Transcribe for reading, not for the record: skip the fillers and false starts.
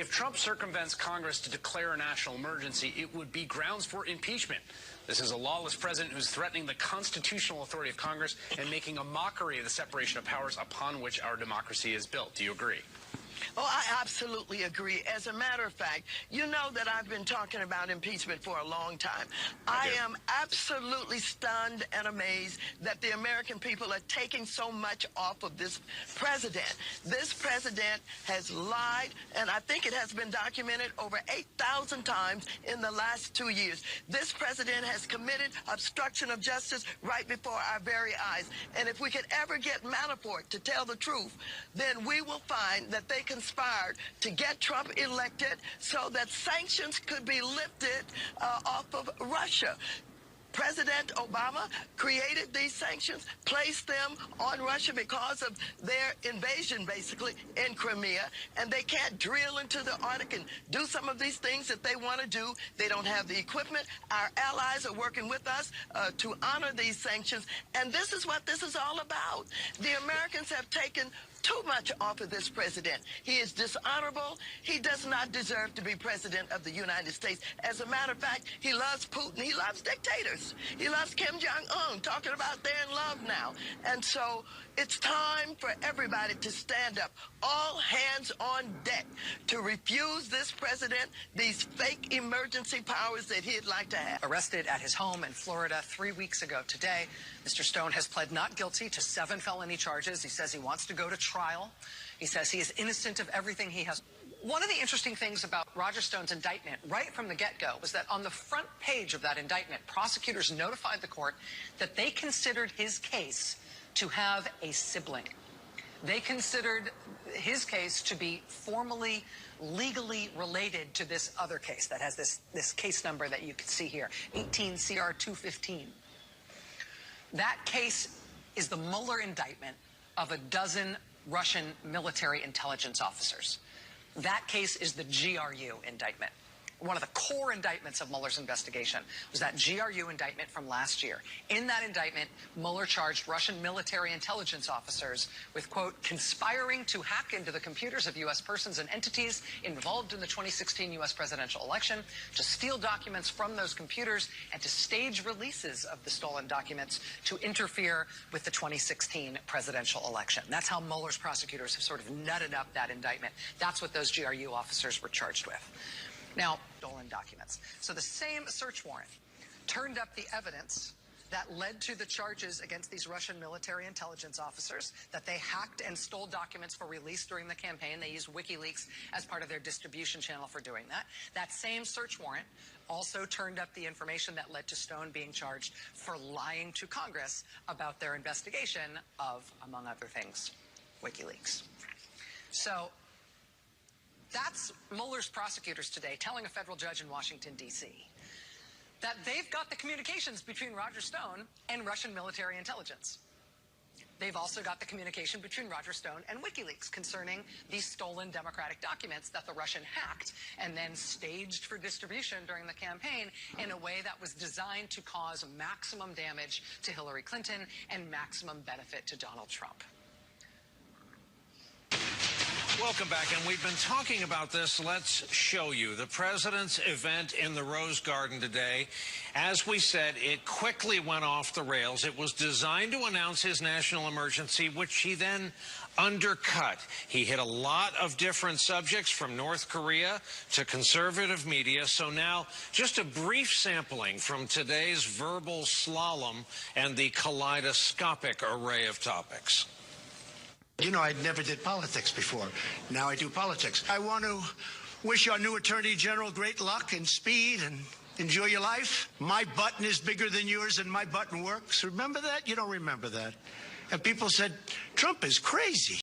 If Trump circumvents Congress to declare a national emergency, it would be grounds for impeachment. This is a lawless president who's threatening the constitutional authority of Congress and making a mockery of the separation of powers upon which our democracy is built. Do you agree? Oh, I absolutely agree. As a matter of fact, you know that I've been talking about impeachment for a long time. I am absolutely stunned and amazed that the American people are taking so much off of this president. This president has lied, and I think it has been documented over 8,000 times in the last 2 years. This president has committed obstruction of justice right before our very eyes. And if we could ever get Manafort to tell the truth, then we will find that they conspired to get Trump elected so that sanctions could be lifted off of Russia. President Obama created these sanctions, placed them on Russia because of their invasion, basically, in Crimea, and they can't drill into the Arctic and do some of these things that they want to do. They don't have the equipment. Our allies are working with us to honor these sanctions, and this is what this is all about. The Americans have taken too much off of this president. He is dishonorable. He does not deserve to be president of the United States. As a matter of fact, he loves Putin. He loves dictators. He loves Kim Jong-un, talking about they're in love now. And so it's time for everybody to stand up, all hands on deck, to refuse this president these fake emergency powers that he'd like to have. Arrested at his home in Florida 3 weeks ago today, Mr. Stone has pled not guilty to 7 felony charges. He says he wants to go to trial. He says he is innocent of everything he has. One of the interesting things about Roger Stone's indictment right from the get-go was that on the front page of that indictment, prosecutors notified the court that they considered his case to have a sibling. They considered his case to be formally, legally related to this other case that has this case number that you can see here, 18 CR 215. That case is the Mueller indictment of a dozen Russian military intelligence officers. That case is the GRU indictment. One of the core indictments of Mueller's investigation was that GRU indictment from last year. In that indictment, Mueller charged Russian military intelligence officers with, quote, conspiring to hack into the computers of U.S. persons and entities involved in the 2016 U.S. presidential election, to steal documents from those computers, and to stage releases of the stolen documents to interfere with the 2016 presidential election. That's how Mueller's prosecutors have sort of nutted up that indictment. That's what those GRU officers were charged with. Now, stolen documents. So the same search warrant turned up the evidence that led to the charges against these Russian military intelligence officers, that they hacked and stole documents for release during the campaign. They used WikiLeaks as part of their distribution channel for doing that. That same search warrant also turned up the information that led to Stone being charged for lying to Congress about their investigation of, among other things, WikiLeaks. So that's Mueller's prosecutors today telling a federal judge in Washington, D.C., that they've got the communications between Roger Stone and Russian military intelligence. They've also got the communication between Roger Stone and WikiLeaks concerning these stolen Democratic documents that the Russian hacked and then staged for distribution during the campaign in a way that was designed to cause maximum damage to Hillary Clinton and maximum benefit to Donald Trump. Welcome back, and we've been talking about this. Let's show you the president's event in the Rose Garden today. As we said, it quickly went off the rails. It was designed to announce his national emergency, which he then undercut. He hit a lot of different subjects, from North Korea to conservative media. So now, just a brief sampling from today's verbal slalom and the kaleidoscopic array of topics. You know, I never did politics before. Now I do politics. I want to wish our new Attorney General great luck and speed and enjoy your life. My button is bigger than yours and my button works. Remember that? You don't remember that. And people said, Trump is crazy.